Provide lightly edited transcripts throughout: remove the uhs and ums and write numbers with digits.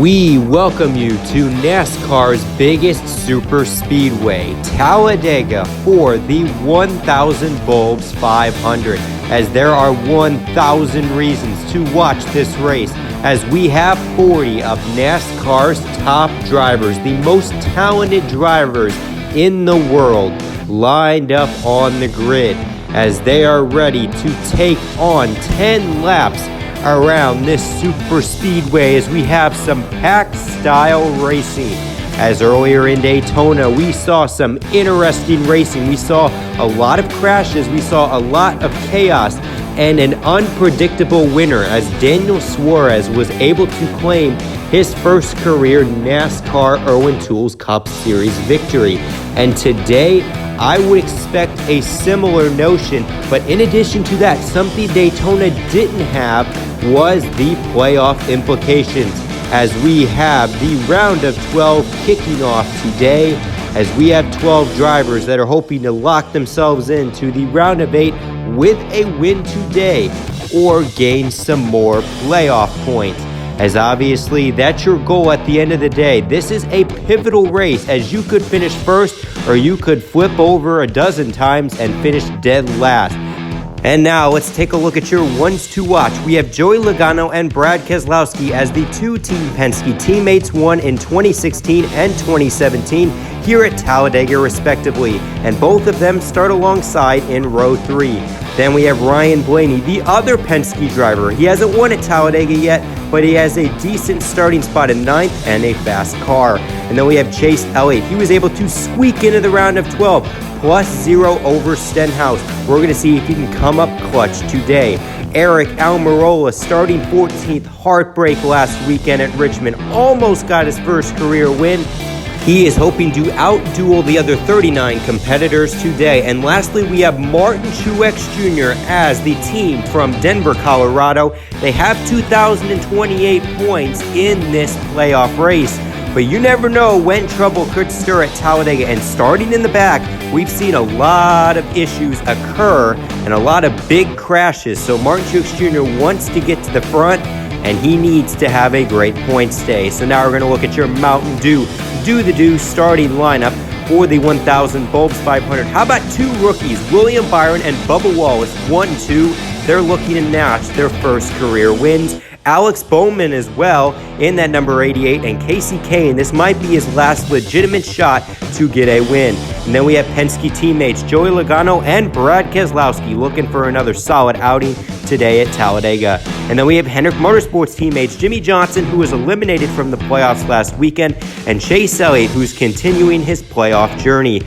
We welcome you to NASCAR's biggest super speedway, Talladega, for the 1000 Bulbs 500, as there are 1000 reasons to watch this race, as we have 40 of NASCAR's top drivers, the most talented drivers in the world, lined up on the grid, as they are ready to take on 10 laps around this super speedway, as we have some pack style racing. As earlier in Daytona, we saw some interesting racing. We saw a lot of crashes. We saw a lot of chaos and an unpredictable winner, as Daniel Suarez was able to claim his first career NASCAR IRWIN Tools Cup Series victory. And today, I would expect a similar notion, but in addition to that, something Daytona didn't have was the playoff implications, as we have the round of 12 kicking off today, as we have 12 drivers that are hoping to lock themselves into the round of 8 with a win today or gain some more playoff points. As obviously that's your goal at the end of the day. This is a pivotal race, as you could finish first or you could flip over a dozen times and finish dead last. And now let's take a look at your ones to watch. We have Joey Logano and Brad Keselowski as the two Team Penske teammates, won in 2016 and 2017 here at Talladega respectively, and both of them start alongside in row 3. Then we have Ryan Blaney, the other Penske driver. He hasn't won at Talladega yet, but he has a decent starting spot in 9th and a fast car. And then we have Chase Elliott. He was able to squeak into the round of 12, +0 over Stenhouse. We're going to see if he can come up clutch today. Aric Almirola starting 14th, heartbreak last weekend at Richmond, almost got his first career win. He is hoping to outduel the other 39 competitors today. And lastly, we have Martin Truex Jr. as the team from Denver, Colorado. They have 2,028 points in this playoff race. But you never know when trouble could stir at Talladega. And starting in the back, we've seen a lot of issues occur and a lot of big crashes. So Martin Truex Jr. wants to get to the front, and he needs to have a great points day. So now we're going to look at your Mountain Dew Do-the-Do starting lineup for the 1000 Bulbs 500. How about two rookies, William Byron and Bubba Wallace, 1-2. They're looking to notch their first career wins. Alex Bowman as well in that number 88, and Casey Kane. This might be his last legitimate shot to get a win. And then we have Penske teammates Joey Logano and Brad Keselowski looking for another solid outing today at Talladega. And then we have Hendrick Motorsports teammates Jimmy Johnson, who was eliminated from the playoffs last weekend, and Chase Elliott, who's continuing his playoff journey.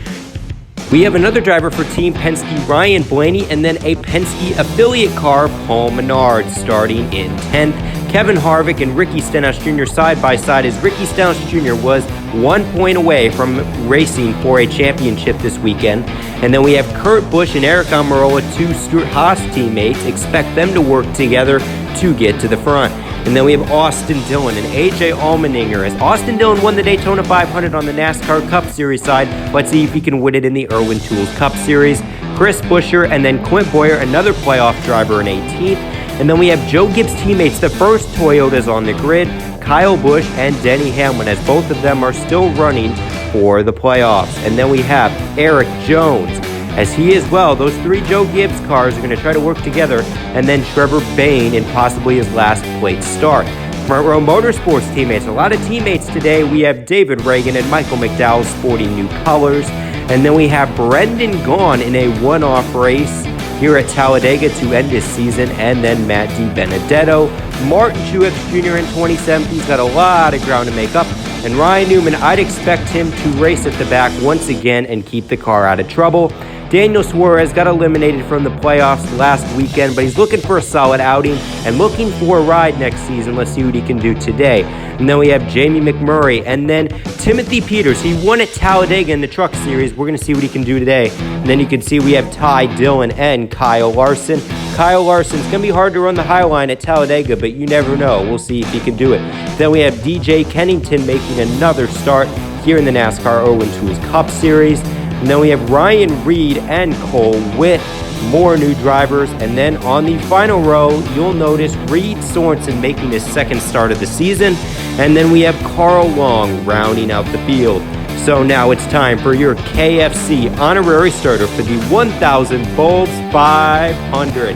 We have another driver for Team Penske, Ryan Blaney, and then a Penske affiliate car, Paul Menard, starting in 10th. Kevin Harvick and Ricky Stenhouse Jr. side by side, as Ricky Stenhouse Jr. was 1 point away from racing for a championship this weekend. And then we have Kurt Busch and Aric Almirola, two Stuart Haas teammates. Expect them to work together to get to the front. And then we have Austin Dillon and AJ Allmendinger, as Austin Dillon won the Daytona 500 on the NASCAR Cup Series side. Let's see if he can win it in the IRWIN Tools Cup Series. Chris Buescher and then Clint Boyer, another playoff driver in 18th. And then we have Joe Gibbs' teammates, the first Toyotas on the grid, Kyle Busch and Denny Hamlin, as both of them are still running for the playoffs. And then we have Eric Jones, as he as well, those three Joe Gibbs cars are going to try to work together, and then Trevor Bayne in possibly his last plate start. Front Row Motorsports teammates, a lot of teammates today. We have David Reagan and Michael McDowell sporting new colors. And then we have Brendan Gaughan in a one-off race here at Talladega to end this season, and then Matt DiBenedetto Martin Truex Jr. in 2017. He's got a lot of ground to make up. And Ryan Newman, I'd expect him to race at the back once again and keep the car out of trouble. Daniel Suarez got eliminated from the playoffs last weekend, but he's looking for a solid outing and looking for a ride next season. Let's see what he can do today. And then we have Jamie McMurray, and then Timothy Peters. He won at Talladega in the Truck Series. We're going to see what he can do today. And then you can see we have Ty Dillon and Kyle Larson. Kyle Larson's going to be hard to run the high line at Talladega, but you never know. We'll see if he can do it. Then we have DJ Kennington making another start here in the NASCAR IRWIN Tools Cup Series. And then we have Ryan Reed and Cole Witt, more new drivers. And then on the final row, you'll notice Reed Sorensen making his second start of the season. And then we have Carl Long rounding out the field. So now it's time for your KFC honorary starter for the 1000 Bulbs 500.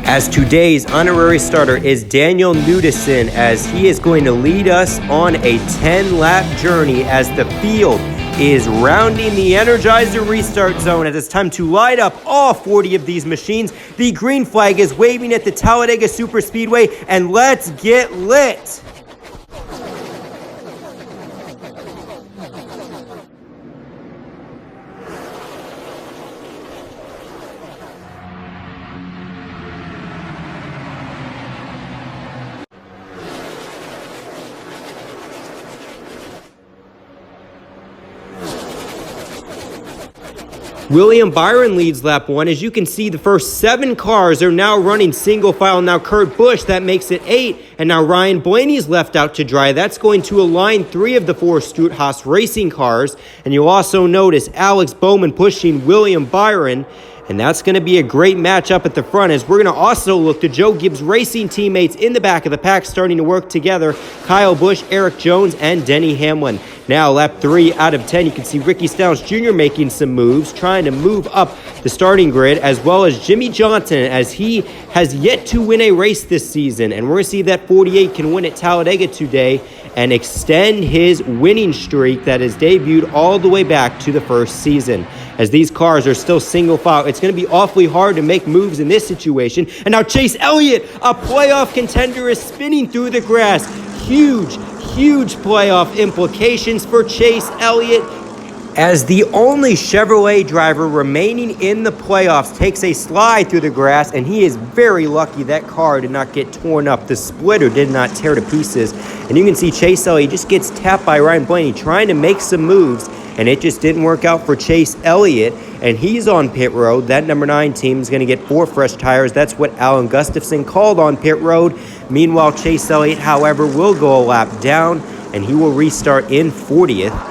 As today's honorary starter is Daniel Nudison, as he is going to lead us on a 10-lap journey as the field is rounding the Energizer restart zone as it's time to light up all 40 of these machines. The green flag is waving at the Talladega Superspeedway, and let's get lit. William Byron leads lap 1. As you can see, the first 7 cars are now running single file. Now Kurt Busch, that makes it 8. And now Ryan Blaney's left out to dry. That's going to align 3 of the 4 Stewart-Haas racing cars. And you'll also notice Alex Bowman pushing William Byron. And that's going to be a great matchup at the front, as we're going to also look to Joe Gibbs Racing teammates in the back of the pack starting to work together. Kyle Busch, Eric Jones, and Denny Hamlin. Now, lap 3 out of 10, you can see Ricky Stenhouse Jr. making some moves, trying to move up the starting grid, as well as Jimmy Johnson, as he has yet to win a race this season. And we're going to see if that 48 can win at Talladega today and extend his winning streak that has debuted all the way back to the first season. As these cars are still single file, it's going to be awfully hard to make moves in this situation. And now Chase Elliott, a playoff contender, is spinning through the grass. Huge playoff implications for Chase Elliott, as the only Chevrolet driver remaining in the playoffs takes a slide through the grass, and he is very lucky that car did not get torn up. The splitter did not tear to pieces. And you can see Chase Elliott just gets tapped by Ryan Blaney trying to make some moves, and it just didn't work out for Chase Elliott, and he's on pit road. That number 9 team is going to get 4 fresh tires. That's what Alan Gustafson called on pit road. Meanwhile, Chase Elliott, however, will go a lap down, and he will restart in 40th.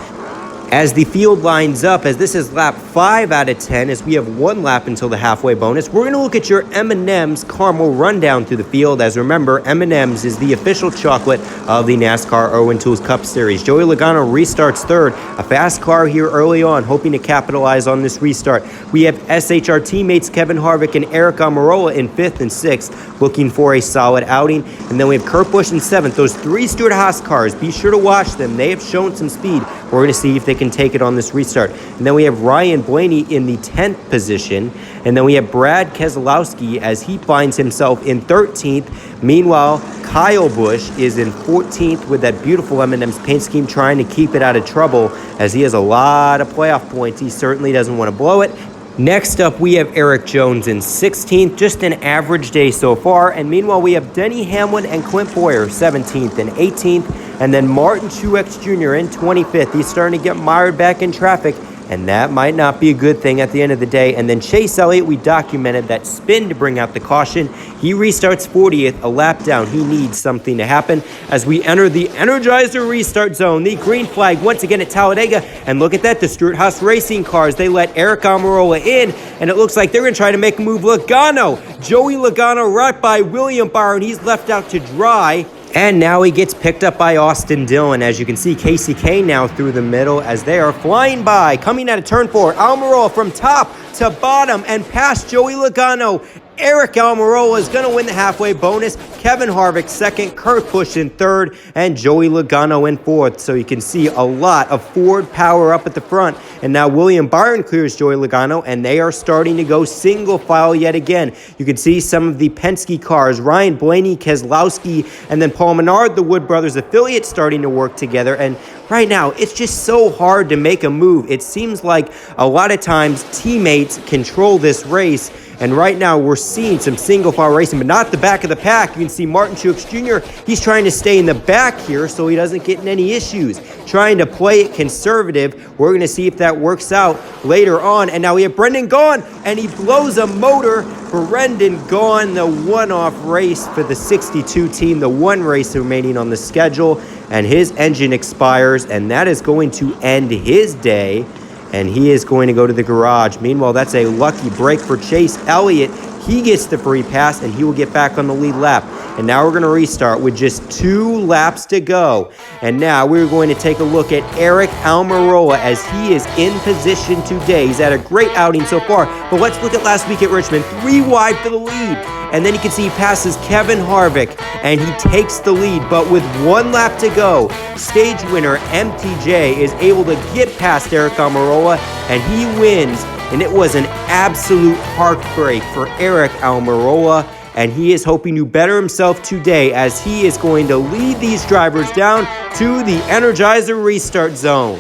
As the field lines up, as this is lap 5 out of 10, as we have 1 lap until the halfway bonus, we're going to look at your M&M's caramel rundown through the field. As remember, M&M's is the official chocolate of the NASCAR IRWIN Tools Cup Series. Joey Logano restarts 3rd, a fast car here early on, hoping to capitalize on this restart. We have SHR teammates Kevin Harvick and Eric Almirola in 5th and 6th, looking for a solid outing. And then we have Kurt Busch in 7th. Those 3 Stewart-Haas cars, be sure to watch them. They have shown some speed. We're going to see if they can take it on this restart. And then we have Ryan Blaney in the 10th position. And then we have Brad Keselowski as he finds himself in 13th. Meanwhile, Kyle Busch is in 14th with that beautiful M&M's paint scheme, trying to keep it out of trouble as he has a lot of playoff points. He certainly doesn't want to blow it. Next up, we have Eric Jones in 16th, just an average day so far. And meanwhile, we have Denny Hamlin and Clint Boyer 17th and 18th. And then Martin Truex Jr. in 25th. He's starting to get mired back in traffic, and that might not be a good thing at the end of the day. And then Chase Elliott, we documented that spin to bring out the caution. He restarts 40th, a lap down. He needs something to happen as we enter the Energizer restart zone. The green flag once again at Talladega. And look at that, the Stewart-Haas racing cars. They let Eric Almirola in, and it looks like they're going to try to make a move. Logano, Joey Logano right by William Byron. He's left out to dry. And now he gets picked up by Austin Dillon. As you can see, Casey Kane now through the middle as they are flying by. Coming out of turn 4, Almirola from top to bottom and past Joey Logano. Aric Almirola is going to win the halfway bonus. Kevin Harvick second, Kurt Busch in third, and Joey Logano in fourth. So you can see a lot of Ford power up at the front. And now William Byron clears Joey Logano, and they are starting to go single file yet again. You can see some of the Penske cars, Ryan Blaney, Keselowski, and then Paul Menard, the Wood Brothers affiliate, starting to work together. And right now, it's just so hard to make a move. It seems like a lot of times teammates control this race. And right now, we're seeing some single file racing, but not the back of the pack. You can see Martin Truex Jr., he's trying to stay in the back here so he doesn't get in any issues. Trying to play it conservative. We're going to see if that works out later on. And now we have Brendan Gaughan, and he blows a motor. Brendan Gaughan, the one-off race for the 62 team, the one race remaining on the schedule. And his engine expires, and that is going to end his day. And he is going to go to the garage. Meanwhile, that's a lucky break for Chase Elliott. He gets the free pass, and he will get back on the lead lap. And now we're going to restart with just 2 laps to go. And now we're going to take a look at Aric Almirola as he is in position today. He's had a great outing so far. But let's look at last week at Richmond. 3 wide for the lead. And then you can see he passes Kevin Harvick, and he takes the lead. But with 1 lap to go, stage winner MTJ is able to get past Aric Almirola, and he wins. And it was an absolute heartbreak for Aric Almirola, and he is hoping to better himself today as he is going to lead these drivers down to the Energizer restart zone.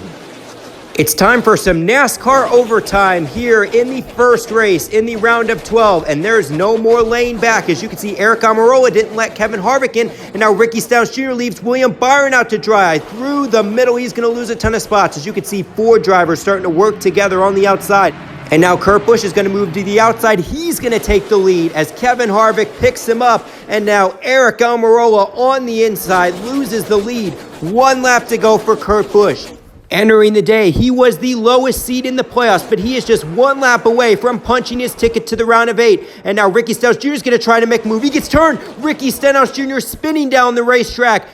It's time for some NASCAR overtime here in the first race in the round of 12, and there's no more laying back. As you can see, Aric Almirola didn't let Kevin Harvick in, and now Ricky Stenhouse Jr. leaves William Byron out to dry. Through the middle, he's going to lose a ton of spots. As you can see, 4 drivers starting to work together on the outside. And now Kurt Busch is going to move to the outside. He's going to take the lead as Kevin Harvick picks him up. And now Aric Almirola on the inside loses the lead. 1 lap to go for Kurt Busch. Entering the day, he was the lowest seed in the playoffs, but he is just 1 lap away from punching his ticket to the round of 8. And now Ricky Stenhouse Jr. is going to try to make a move. He gets turned. Ricky Stenhouse Jr. spinning down the racetrack.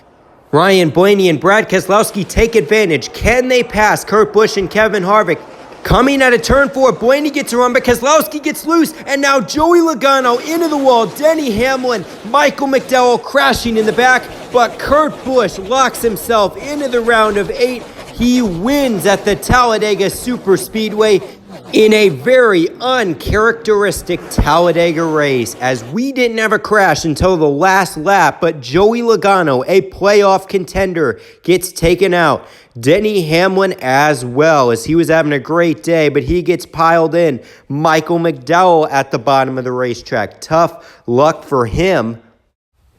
Ryan Blaney and Brad Keselowski take advantage. Can they pass Kurt Busch and Kevin Harvick? Coming out of turn 4, Blaney gets a run, but Keselowski gets loose, and now Joey Logano into the wall. Denny Hamlin, Michael McDowell crashing in the back, but Kurt Busch locks himself into the round of 8. He wins at the Talladega Superspeedway in a very uncharacteristic Talladega race, as we didn't have a crash until the last lap, but Joey Logano, a playoff contender, gets taken out. Denny Hamlin as well, as he was having a great day, but he gets piled in. Michael McDowell at the bottom of the racetrack. Tough luck for him.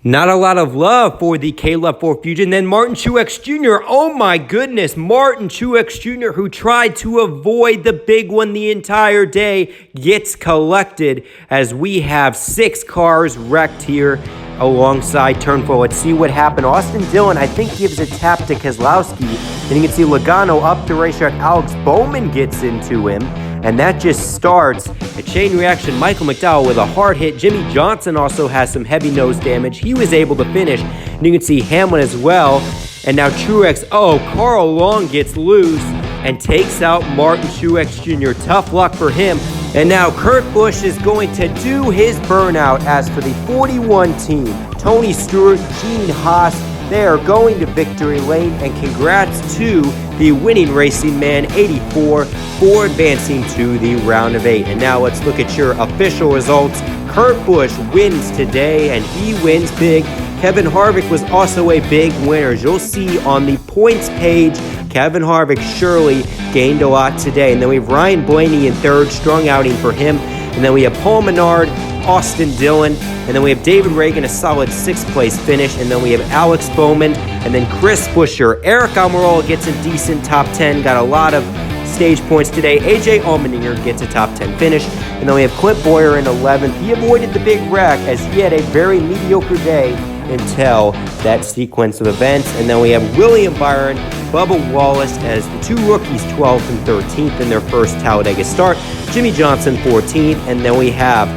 Not a lot of love for the Caleb Ford Fusion. Then Martin Truex Jr. Oh my goodness, Martin Truex Jr., who tried to avoid the big one the entire day, gets collected as we have 6 cars wrecked here alongside turn 4. Let's see what happened. Austin Dillon, I think, gives a tap to Keselowski. And you can see Logano up the racetrack. Alex Bowman gets into him. And that just starts a chain reaction. Michael McDowell with a hard hit. Jimmy Johnson also has some heavy nose damage. He was able to finish. And you can see Hamlin as well. And now Truex. Oh, Carl Long gets loose and takes out Martin Truex Jr. Tough luck for him. And now Kurt Busch is going to do his burnout. As for the 41 team, Tony Stewart, Gene Haas, they are going to victory lane, and congrats to the winning Racing Man 84 for advancing to the round of 8. And now let's look at your official results. Kurt Busch wins today, and he wins big. Kevin Harvick was also a big winner. As you'll see on the points page, Kevin Harvick surely gained a lot today. And then we have Ryan Blaney in third, strong outing for him. And then we have Paul Menard, Austin Dillon, and then we have David Reagan, a solid 6th place finish, and then we have Alex Bowman, and then Chris Buescher. Aric Almirola gets a decent top 10, got a lot of stage points today. AJ Allmendinger gets a top 10 finish, and then we have Clint Boyer in 11th. He avoided the big wreck as he had a very mediocre day until that sequence of events. And then we have William Byron, Bubba Wallace as the 2 rookies, 12th and 13th in their first Talladega start. Jimmy Johnson 14th, and then we have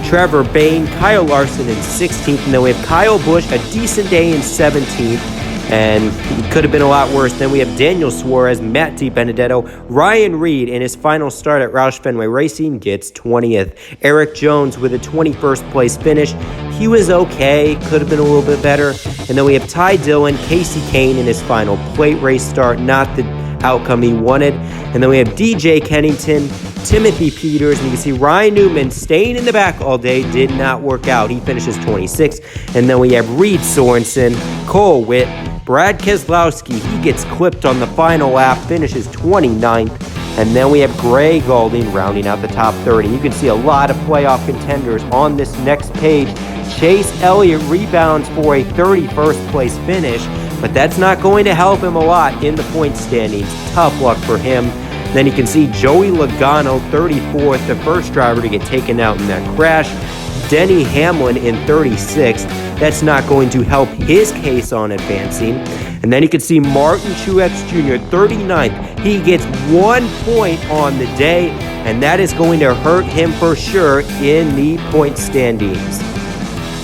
Trevor Bayne, Kyle Larson in 16th, and then we have Kyle Busch, a decent day in 17th. and it could have been a lot worse. Then we have Daniel Suarez, Matt DiBenedetto, Ryan Reed in his final start at Roush Fenway Racing gets 20th. Eric Jones with a 21st place finish. He was okay, could have been a little bit better. And then we have Ty Dillon, Casey Kane in his final plate race start, not the outcome he wanted. And then we have DJ Kennington, Timothy Peters, and you can see Ryan Newman staying in the back all day, did not work out. He finishes 26th. And then we have Reed Sorensen, Cole Witt, Brad Keselowski. He gets clipped on the final lap, finishes 29th. And then we have Gray Gaulding rounding out the top 30. You can see a lot of playoff contenders on this next page. Chase Elliott rebounds for a 31st place finish, but that's not going to help him a lot in the point standings. Tough luck for him. Then you can see Joey Logano, 34th, the first driver to get taken out in that crash. Denny Hamlin in 36th. That's not going to help his case on advancing. And then you can see Martin Truex Jr., 39th. He gets 1 point on the day, and that is going to hurt him for sure in the point standings.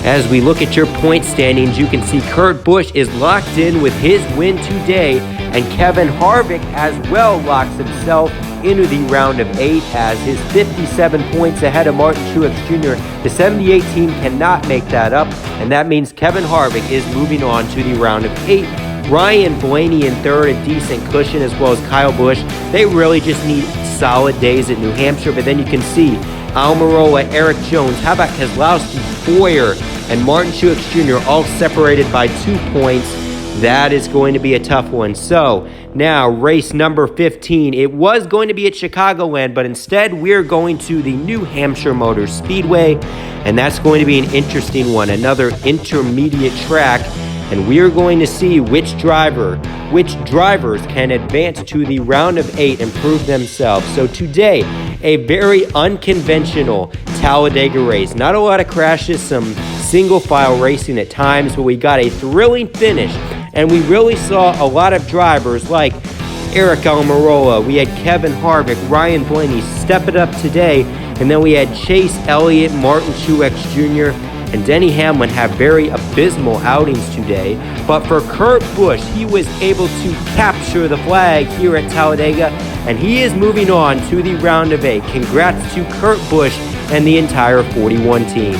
As we look at your point standings, you can see Kurt Busch is locked in with his win today, and Kevin Harvick as well locks himself into the round of 8 as his 57 points ahead of Martin Truex Jr. The 78 team cannot make that up, and that means Kevin Harvick is moving on to the round of 8. Ryan Blaney in third, a decent cushion, as well as Kyle Busch. They really just need solid days at New Hampshire, but then you can see Almirola, Eric Jones, how about Keselowski, Boyer, and Martin Truex Jr. all separated by 2 points. That is going to be a tough one. So now race number 15. It was going to be at Chicagoland, but instead we're going to the New Hampshire Motor Speedway, and that's going to be an interesting one, another intermediate track. And we are going to see which drivers can advance to the round of 8 and prove themselves. So today, a very unconventional Talladega race. Not a lot of crashes, some single file racing at times, but we got a thrilling finish. And we really saw a lot of drivers like Eric Almirola. We had Kevin Harvick, Ryan Blaney step it up today. And then we had Chase Elliott, Martin Truex Jr., and Denny Hamlin have very abysmal outings today. But for Kurt Busch, he was able to capture the flag here at Talladega, and he is moving on to the round of 8. Congrats to Kurt Busch and the entire 41 team.